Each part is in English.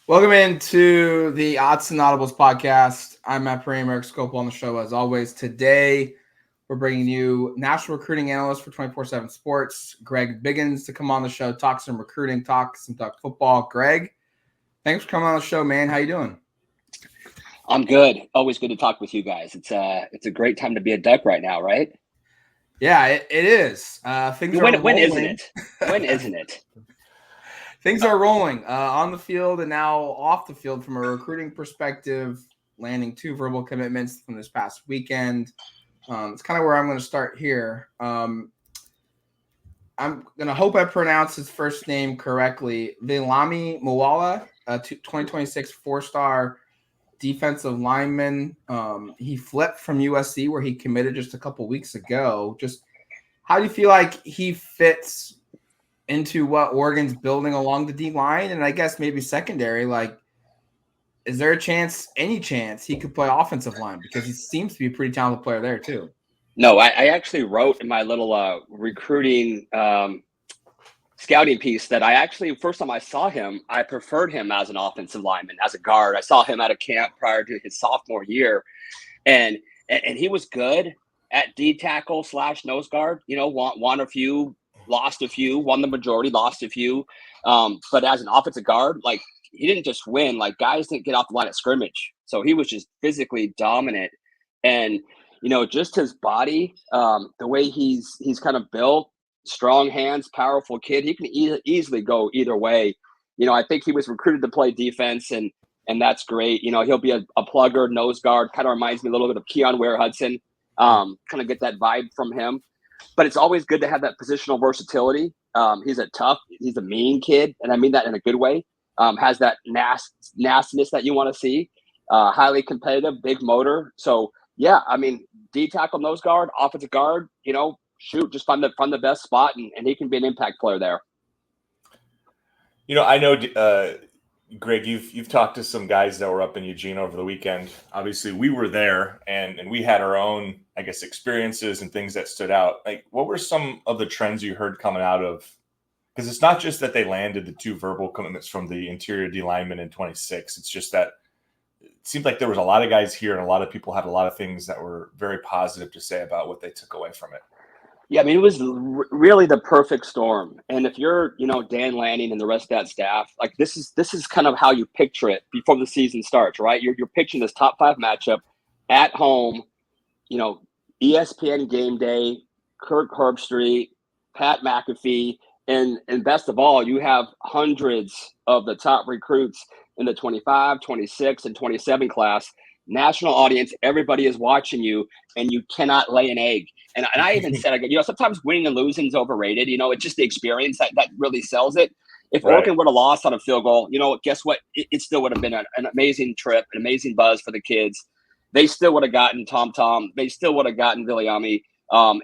Welcome into the Odds and Audibles podcast. I'm Matt Prehm, Eric Scopel on the show as always. Today, we're bringing you national recruiting analyst for 24/7 Sports, Greg Biggins, to come on the show, talk some recruiting, talk football. Greg, thanks for coming on the show, man. How you doing? I'm good. Always good to talk with you guys. It's a great time to be a Duck right now, right? Yeah, it is. Things are rolling. When isn't it? When isn't it? Things are rolling on the field and now off the field from a recruiting perspective, landing 2 verbal commitments from this past weekend. It's kind of where I'm going to start here. I'm going to hope I pronounce his first name correctly. Vami MOA, 2026 4-star defensive lineman. He flipped from USC where he committed just a couple weeks ago. Just how do you feel like he fits into what Oregon's building along the D line? And I guess maybe secondary, like, is there any chance he could play offensive line? Because he seems to be a pretty talented player there too. No, I actually wrote in my little recruiting scouting piece that first time I saw him, I preferred him as an offensive lineman, as a guard. I saw him at a camp prior to his sophomore year, and he was good at D tackle / nose guard. You know, won a few, lost a few, won the majority, lost a few. But as an offensive guard, like, he didn't just win. Like, guys didn't get off the line of scrimmage, so he was just physically dominant. And just his body, the way he's kind of built, strong hands, powerful kid. He can easily go either way. I think he was recruited to play defense, and that's great. He'll be a plugger, nose guard. Kind of reminds me a little bit of Keon Ware-Hudson. Kind of get that vibe from him. But it's always good to have that positional versatility. He's a mean kid, and I mean that in a good way. Has that nastiness that you want to see. Highly competitive, big motor. So yeah, I mean, D tackle, nose guard, offensive guard. Just find the best spot, and he can be an impact player there. I know, Greg, you've talked to some guys that were up in Eugene over the weekend. Obviously, we were there, and we had our own, I guess, experiences and things that stood out. Like, what were some of the trends you heard coming out of? Because it's not just that they landed the 2 verbal commitments from the interior D lineman in 26. It's just that it seemed like there was a lot of guys here, and a lot of people had a lot of things that were very positive to say about what they took away from it. Yeah, I mean, it was really the perfect storm. And if you're, Dan Lanning and the rest of that staff, like, this is kind of how you picture it before the season starts, right? You're picturing this top 5 matchup at home, ESPN game day, Kirk Herbstreit, Pat McAfee, and best of all, you have hundreds of the top recruits in the 25, 26, and 27 class. National audience, everybody is watching you, and you cannot lay an egg. And I even said, sometimes winning and losing is overrated. It's just the experience that really sells it. If Right. Oregon would have lost on a field goal, guess what? It still would have been an amazing trip, an amazing buzz for the kids. They still would have gotten Tom. They still would have gotten Viliami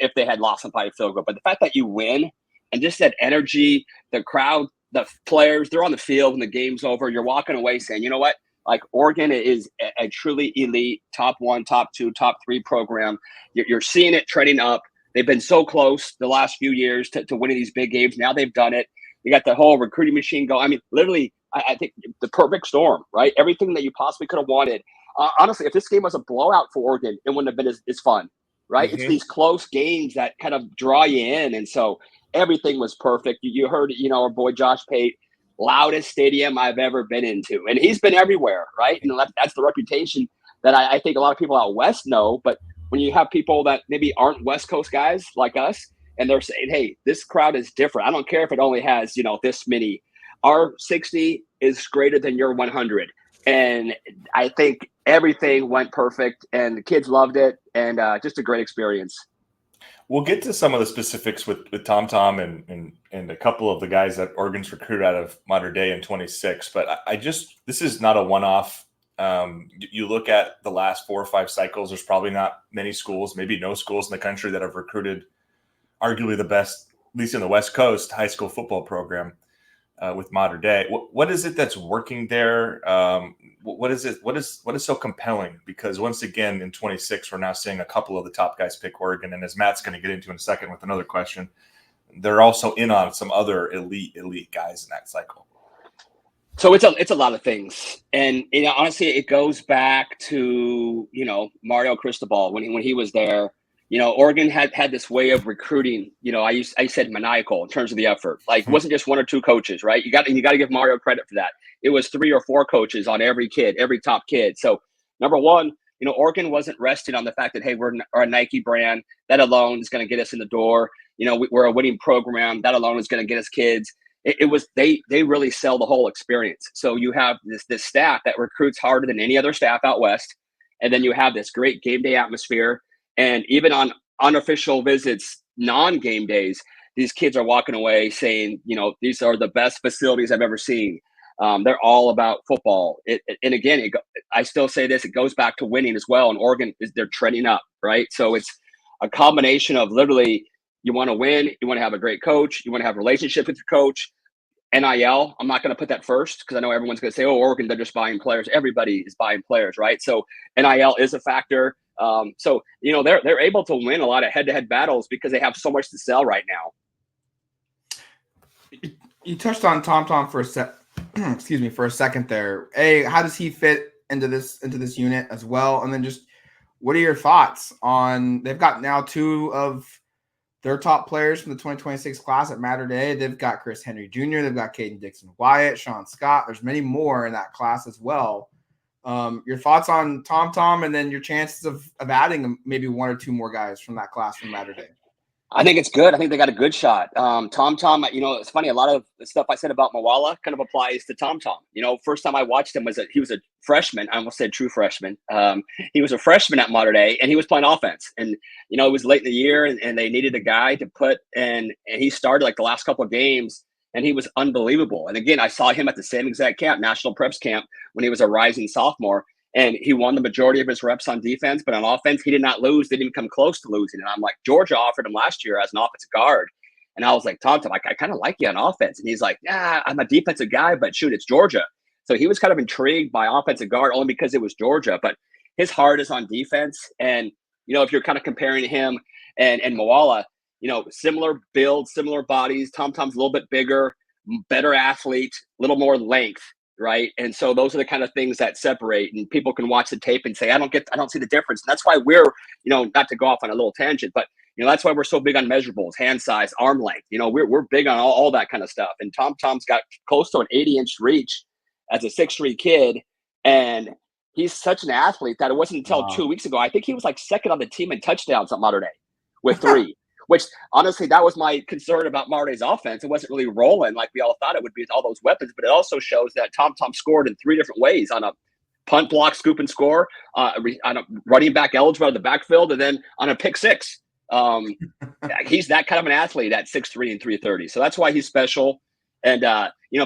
if they had lost by a field goal. But the fact that you win and just that energy, the crowd, the players, they're on the field and the game's over. You're walking away saying, you know what? Like, Oregon is a truly elite top 1, top 2, top 3 program. You're seeing it trending up. They've been so close the last few years to winning these big games. Now they've done it. You got the whole recruiting machine going. I mean, literally, I think the perfect storm, right? Everything that you possibly could have wanted. Honestly, if this game was a blowout for Oregon, it wouldn't have been as fun, right? Mm-hmm. It's these close games that kind of draw you in. And so everything was perfect. You heard, our boy Josh Pate, loudest stadium I've ever been into. And he's been everywhere, right? And that's the reputation that I think a lot of people out West know. But when you have people that maybe aren't West Coast guys like us, and they're saying, hey, this crowd is different. I don't care if it only has, this many. Our 60 is greater than your 100. And I think everything went perfect, and the kids loved it, and just a great experience. We'll get to some of the specifics with Tom and a couple of the guys that Oregon's recruited out of Modern Day in 26. But this is not a one-off. You look at the last 4 or 5 cycles, there's probably not many schools, maybe no schools in the country that have recruited arguably the best, at least in the West Coast, high school football program with Modern Day. What is it that's working there? What is so compelling? Because once again, in 26, we're now seeing a couple of the top guys pick Oregon. And as Matt's going to get into in a second with another question, they're also in on some other elite guys in that cycle. So it's a lot of things, and honestly, it goes back to Mario Cristobal when he was there. Oregon had this way of recruiting. I said maniacal in terms of the effort. Like, it wasn't just one or two coaches, right? You got to give Mario credit for that. It was 3 or 4 coaches on every kid, every top kid. So number one, Oregon wasn't resting on the fact that, hey, we're a Nike brand. That alone is going to get us in the door. We're a winning program. That alone is going to get us kids. It was they really sell the whole experience. So you have this staff that recruits harder than any other staff out west, and then you have this great game day atmosphere. And even on unofficial visits, non-game days, these kids are walking away saying, these are the best facilities I've ever seen. They're all about football. And again, I still say this, it goes back to winning as well. And Oregon, they're trending up, right? So it's a combination of literally, you want to win, you want to have a great coach, you want to have a relationship with your coach. NIL, I'm not going to put that first because I know everyone's going to say, oh, Oregon, they're just buying players. Everybody is buying players, right? So NIL is a factor. So they're able to win a lot of head-to-head battles because they have so much to sell right now. You touched on Tom for a second there. How does he fit into this unit as well? And then just what are your thoughts on, they've got now 2 of their top players from the 2026 class at Mater Day. They've got Chris Henry Jr., they've got Caden Dixon-Wyatt, Sean Scott. There's many more in that class as well. Your thoughts on Tom, and then your chances of adding maybe 1 or 2 more guys from that class from Mater Day. I think it's good. I think they got a good shot. Tom, it's funny. A lot of the stuff I said about MOA kind of applies to Tom. First time I watched him he was a freshman. I almost said true freshman. He was a freshman at Mater Day, and he was playing offense. And, it was late in the year, and they needed a guy to put, and he started like the last couple of games, and he was unbelievable. And again, I saw him at the same exact camp, National Preps Camp, when he was a rising sophomore. And he won the majority of his reps on defense, but on offense, he did not lose. They didn't come close to losing. And I'm like, Georgia offered him last year as an offensive guard. And I was like, Tom, I kind of like you on offense. And he's like, yeah, I'm a defensive guy, but shoot, it's Georgia. So he was kind of intrigued by offensive guard only because it was Georgia. But his heart is on defense. And, if you're kind of comparing him and MOA, similar build, similar bodies. Tom's a little bit bigger, better athlete, a little more length. Right. And so those are the kind of things that separate, and people can watch the tape and say, I don't see the difference. And that's why we're, not to go off on a little tangent, but, that's why we're so big on measurables, hand size, arm length. We're big on all that kind of stuff. And Tom's got close to an 80-inch reach as a 6'3" kid. And he's such an athlete that it wasn't until 2 weeks ago. I think he was like second on the team in touchdowns at Mater Day with 3. Which, honestly, that was my concern about Mater Day's offense. It wasn't really rolling like we all thought it would be with all those weapons, but it also shows that Tom scored in 3 different ways: on a punt block, scoop and score, on a running back eligible out of the backfield, and then on a pick 6. He's that kind of an athlete at 6'3" and 330. So that's why he's special. And,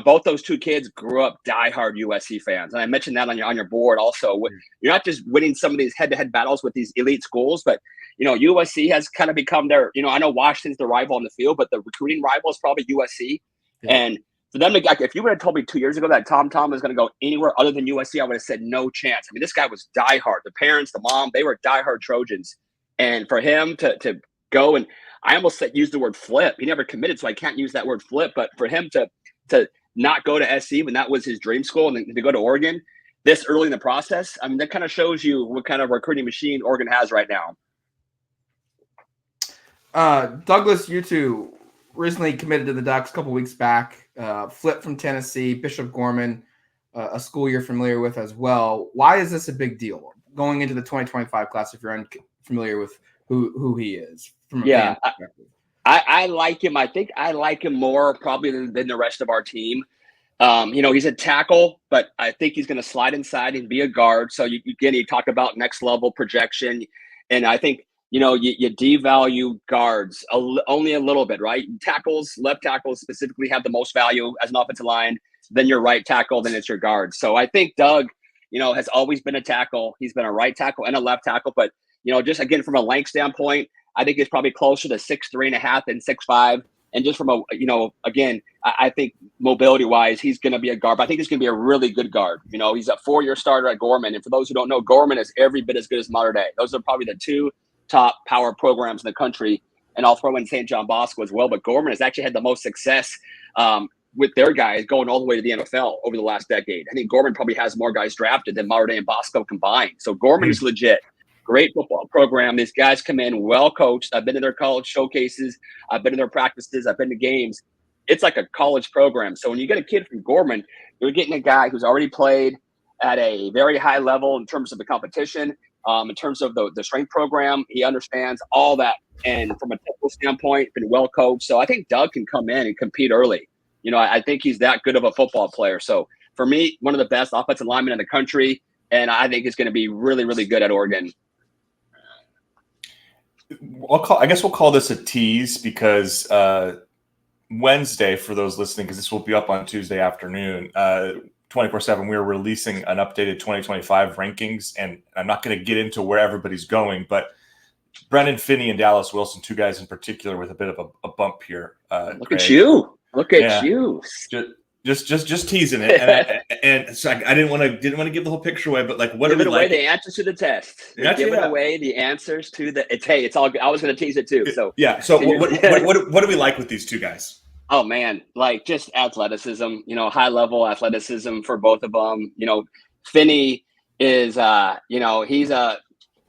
both those 2 kids grew up diehard USC fans. And I mentioned that on your board also. You're not just winning some of these head-to-head battles with these elite schools, but USC has kind of become their, I know Washington's the rival in the field, but the recruiting rival is probably USC. Yeah. And for them to, if you would have told me 2 years ago that Tom was going to go anywhere other than USC, I would have said no chance. I mean, this guy was diehard. The parents, the mom, they were diehard Trojans. And for him to go, and I almost used the word flip. He never committed, so I can't use that word flip. But for him to not go to SC when that was his dream school, and then to go to Oregon this early in the process, I mean, that kind of shows you what kind of recruiting machine Oregon has right now. Douglas Utu recently committed to the Ducks a couple weeks back, flipped from Tennessee, Bishop Gorman, a school you're familiar with as well. Why is this a big deal going into the 2025 class if you're unfamiliar with who he is? From a fan perspective? I like him. I think I like him more probably than the rest of our team. He's a tackle, but I think he's going to slide inside and be a guard. So you talk about next level projection, and I think you devalue guards only a little bit, right? Tackles, left tackles specifically have the most value as an offensive line. Then your right tackle, then it's your guard. So I think Doug, has always been a tackle. He's been a right tackle and a left tackle, but just again from a length standpoint, I think he's probably closer to 6'3.5" than 6'5". And just from again, I think mobility wise, he's going to be a guard. But I think he's going to be a really good guard. He's a 4-year starter at Gorman. And for those who don't know, Gorman is every bit as good as Mater Day. Those are probably the 2 top power programs in the country. And I'll throw in St. John Bosco as well. But Gorman has actually had the most success with their guys going all the way to the NFL over the last decade. I think Gorman probably has more guys drafted than Mater Dei and Bosco combined. So Gorman is legit. Great football program. These guys come in well coached. I've been to their college showcases. I've been to their practices. I've been to games. It's like a college program. So when you get a kid from Gorman, you're getting a guy who's already played at a very high level in terms of the competition, in terms of the strength program. He understands all that. And from a technical standpoint, been well coached. So I think Doug can come in and compete early. I think he's that good of a football player. So for me, one of the best offensive linemen in the country. And I think he's going to be really, really good at Oregon. I guess we'll call this a tease because Wednesday, for those listening, because this will be up on Tuesday afternoon, 24/7, we're releasing an updated 2025 rankings. And I'm not going to get into where everybody's going, but Brendan Finney and Dallas Wilson, two guys in particular with a bit of a bump here. Look at you. Look at you. Just teasing it, and so I didn't want to give the whole picture away, but like, what giving do we away like? The answers to the test. Giving away the answers to the. It's all. I was going to tease it too. So yeah. So what do we like with these two guys? Oh man, like just athleticism. High level athleticism for both of them. Finney is.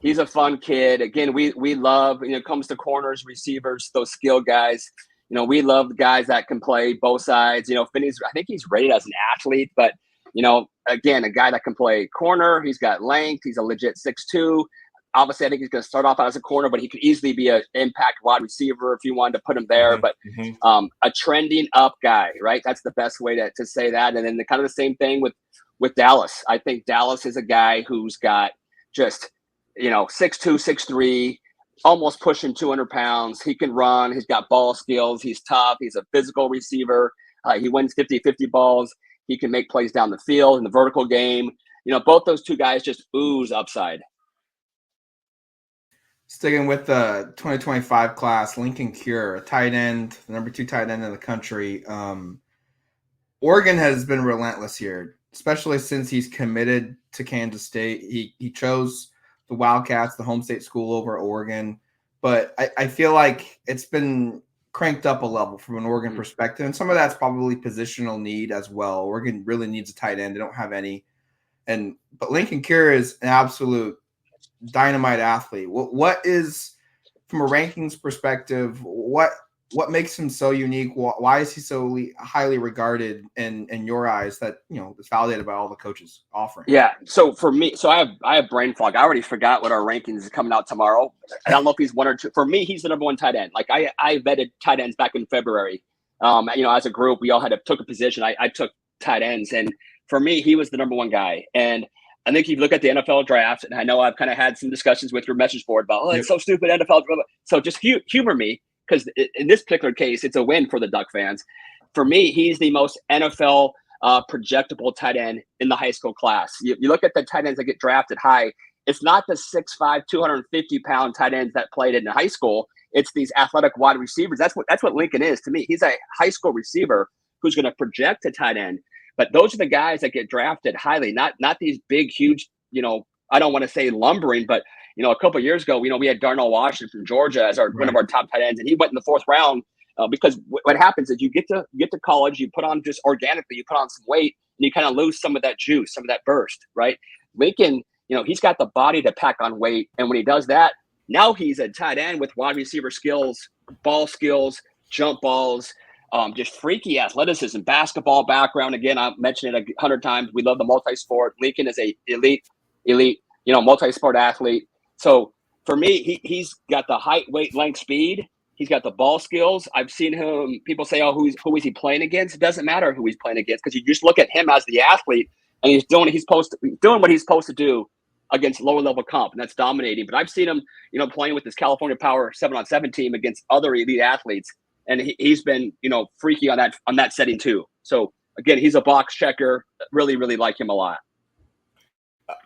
He's a fun kid. Again, we love. It comes to corners, receivers, those skill guys. We love the guys that can play both sides. Finney's, I think he's rated as an athlete, but, again, a guy that can play corner. He's got length. He's a legit 6'2". Obviously, I think he's going to start off as a corner, but he could easily be an impact wide receiver if you wanted to put him there. But a trending up guy, right? That's the best way to say that. And then kind of the same thing with Dallas. I think Dallas is a guy who's got just, 6'2", 6'3", almost pushing 200 pounds. He can run. He's got ball skills. He's tough. He's a physical receiver. He wins 50-50 balls. He can make plays down the field in the vertical game. Both those two guys just ooze upside. Sticking with the 2025 class, Lincoln Cure, a tight end, the number 2 tight end in the country. Oregon has been relentless here, especially since he's committed to Kansas State. He chose the Wildcats, the home state school, over Oregon. But I feel like it's been cranked up a level from an Oregon perspective. And some of that's probably positional need as well. Oregon really needs a tight end. They don't have any. But Lincoln Cure is an absolute dynamite athlete. What is, from a rankings perspective, what makes him so unique? Why is he so highly regarded in your eyes that, is validated by all the coaches offering? Yeah. So for me, I have brain fog. I already forgot what our rankings is coming out tomorrow. I don't know if he's 1 or 2. For me, he's the number 1 tight end. Like I vetted tight ends back in February. As a group, we all took a position. I took tight ends, and for me, he was the number 1 guy. And I think you look at the NFL draft, and I know I've kind of had some discussions with your message board about, it's so stupid, NFL. So just humor me. Because in this particular case, it's a win for the Duck fans. For me, he's the most NFL projectable tight end in the high school class. You look at the tight ends that get drafted high, it's not the 6'5", 250-pound tight ends that played in high school. It's these athletic wide receivers. That's what Lincoln is to me. He's a high school receiver who's going to project to tight end. But those are the guys that get drafted highly, not these big, huge, I don't want to say lumbering, but a couple of years ago, we had Darnell Washington from Georgia as one of our top tight ends, and he went in the 4th round because what happens is you get to college, you put on just organically, you put on some weight, and you kind of lose some of that juice, some of that burst, right? Lincoln, he's got the body to pack on weight, and when he does that, now he's a tight end with wide receiver skills, ball skills, jump balls, just freaky athleticism, basketball background. Again, I've mentioned it 100 times. We love the multi-sport. Lincoln is a elite, multi-sport athlete. So for me, he's got the height, weight, length, speed. He's got the ball skills. I've seen him. People say, "Oh, who is he playing against?" It doesn't matter who he's playing against because you just look at him as the athlete, and he's doing what he's supposed to do against lower level comp, and that's dominating. But I've seen him, playing with this California Power 7-on-7 team against other elite athletes, and he's been, freaky on that setting too. So again, he's a box checker. Really, really like him a lot.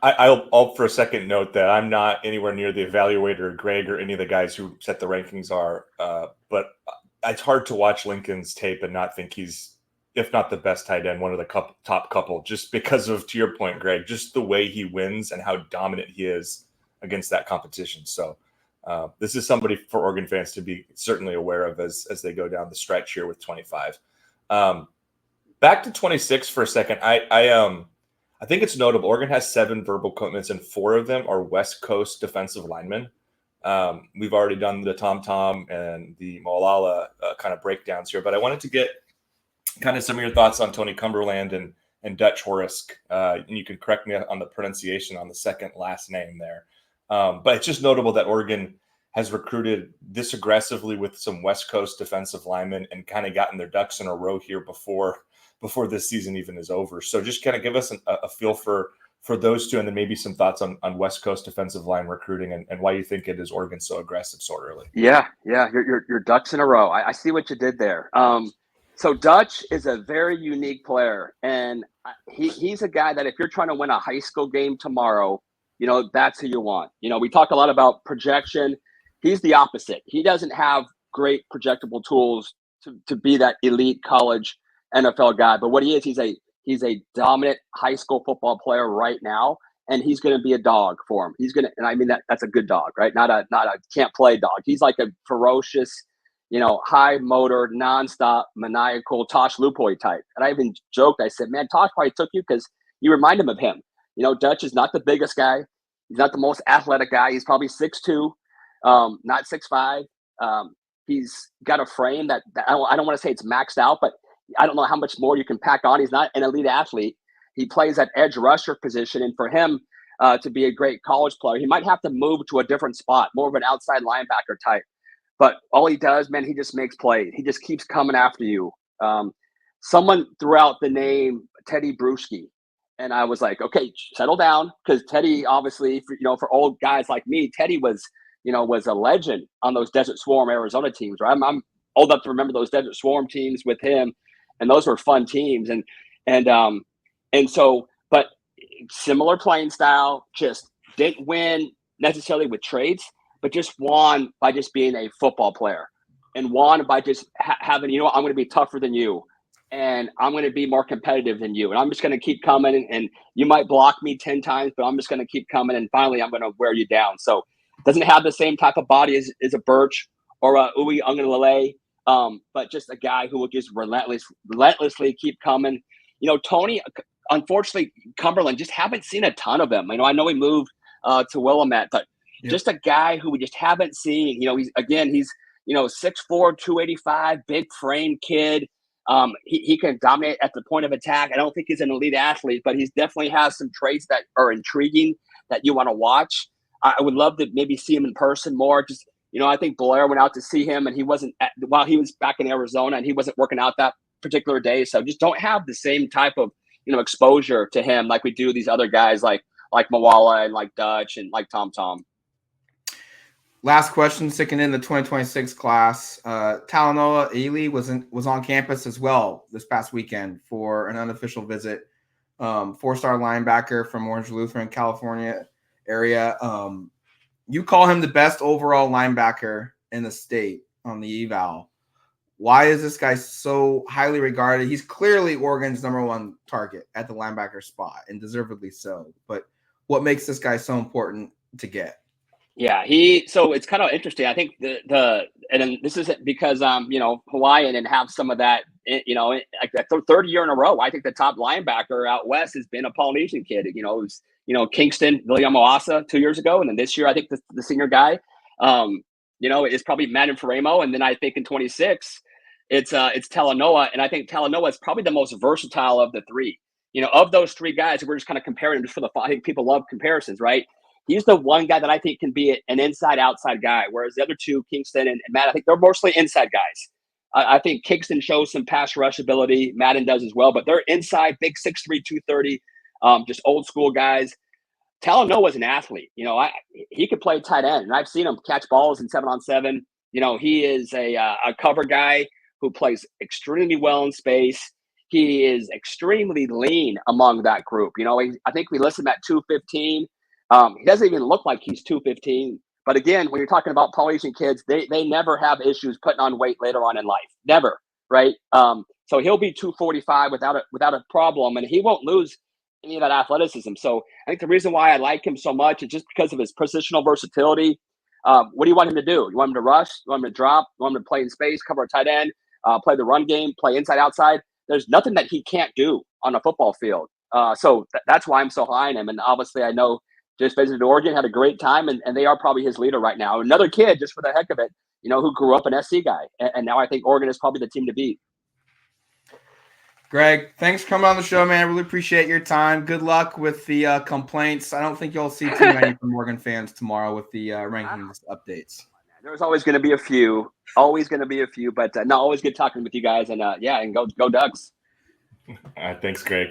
I'll for a second note that I'm not anywhere near the evaluator, Greg, or any of the guys who set the rankings are. But it's hard to watch Lincoln's tape and not think he's, if not the best tight end, one of the top couple, just because of, to your point, Greg, just the way he wins and how dominant he is against that competition. So this is somebody for Oregon fans to be certainly aware of as they go down the stretch here with 25. back to 26 for a second. I think it's notable. Oregon has 7 verbal commitments, and 4 of them are West Coast defensive linemen. We've already done the Tom and the Moalala kind of breakdowns here, but I wanted to get kind of some of your thoughts on Tony Cumberland and Dutch Horisk. And you can correct me on the pronunciation on the second last name there. But it's just notable that Oregon has recruited this aggressively with some West Coast defensive linemen and kind of gotten their ducks in a row here before this season even is over. So just kind of give us a feel for those two, and then maybe some thoughts on West Coast defensive line recruiting and why you think it is Oregon so aggressive so early. Yeah. Your ducks in a row. I see what you did there. So Dutch is a very unique player, and he's a guy that if you're trying to win a high school game tomorrow, that's who you want. We talk a lot about projection. He's the opposite. He doesn't have great projectable tools to be that elite college NFL guy, but what he is, he's a dominant high school football player right now, and he's going to be a dog for him. And I mean that's a good dog, right? Not a can't play dog. He's like a ferocious, high motor, nonstop, maniacal Tosh Lupoy type. And I even joked, I said, man, Tosh probably took you because you remind him of him. Dutch is not the biggest guy. He's not the most athletic guy. He's probably 6'2", not 6'5". He's got a frame that I don't want to say it's maxed out, but I don't know how much more you can pack on. He's not an elite athlete. He plays that edge rusher position. And for him to be a great college player, he might have to move to a different spot, more of an outside linebacker type. But all he does, man, he just makes plays. He just keeps coming after you. Someone threw out the name Teddy Bruschi, and I was like, okay, settle down, because Teddy, obviously, for old guys like me, Teddy was a legend on those Desert Swarm Arizona teams. Right? I'm old enough to remember those Desert Swarm teams with him, and those were fun teams. And so, but similar playing style, just didn't win necessarily with traits, but just won by just being a football player, and won by just having, I'm going to be tougher than you, and I'm going to be more competitive than you, and I'm just going to keep coming, and you might block me 10 times, but I'm just going to keep coming, and finally I'm going to wear you down. So doesn't have the same type of body as a Birch or a Uwe Ungalale, but just a guy who will just relentlessly keep coming. Tony, unfortunately, Cumberland, just haven't seen a ton of him. I know he moved to Willamette, but just a guy who we just haven't seen. He's 6'4", 285, big frame kid. He can dominate at the point of attack. I don't think he's an elite athlete, but he definitely has some traits that are intriguing that you want to watch. I would love to maybe see him in person more. Just, I think Blair went out to see him, and he wasn't while he was back in Arizona, and he wasn't working out that particular day. So just don't have the same type of, exposure to him like we do these other guys like Moala and like Dutch and like Tom. Last question, sticking in the 2026 class. Talanoa Ely was on campus as well this past weekend for an unofficial visit. 4-star linebacker from Orange Lutheran, California area. You call him the best overall linebacker in the state on the eval. Why is this guy so highly regarded? He's clearly Oregon's #1 target at the linebacker spot, and deservedly so. But what makes this guy so important to get? Yeah, so it's kind of interesting. I think and this isn't because I'm, Hawaiian and have some of that, like the third year in a row. I think the top linebacker out west has been a Polynesian kid. It was, Kingston, William Oasa 2 years ago. And then this year, I think the senior guy, is probably Madden Faremo. And then I think in 26, it's Talanoa. And I think Talanoa is probably the most versatile of the three. Of those three guys, we're just kind of comparing just for the fun. I think people love comparisons, right? He's the one guy that I think can be an inside-outside guy, whereas the other two, Kingston and Matt, I think they're mostly inside guys. I think Kingston shows some pass rush ability. Madden does as well, but they're inside, big 6'3", 230, just old school guys. Talanoa is an athlete. He could play tight end, and I've seen him catch balls in 7-on-7. He is a cover guy who plays extremely well in space. He is extremely lean among that group. I think we list him at 215. He doesn't even look like he's 215. But again, when you're talking about Polynesian kids, they never have issues putting on weight later on in life. Never, right? So he'll be 245 without a problem, and he won't lose any of that athleticism. So I think the reason why I like him so much is just because of his positional versatility. What do you want him to do? You want him to rush? You want him to drop? You want him to play in space, cover a tight end, play the run game, play inside, outside? there's nothing that he can't do on a football field. So that's why I'm so high on him. And obviously, I know just visited Oregon, had a great time, and they are probably his leader right now. Another kid, just for the heck of it, who grew up an SC guy, and now I think Oregon is probably the team to beat. Greg, thanks for coming on the show, man. I really appreciate your time. Good luck with the complaints. I don't think you'll see too many from Oregon fans tomorrow with the rankings updates. There's always going to be a few. Always going to be a few, but no, always good talking with you guys. And and go Ducks. All right, thanks, Greg.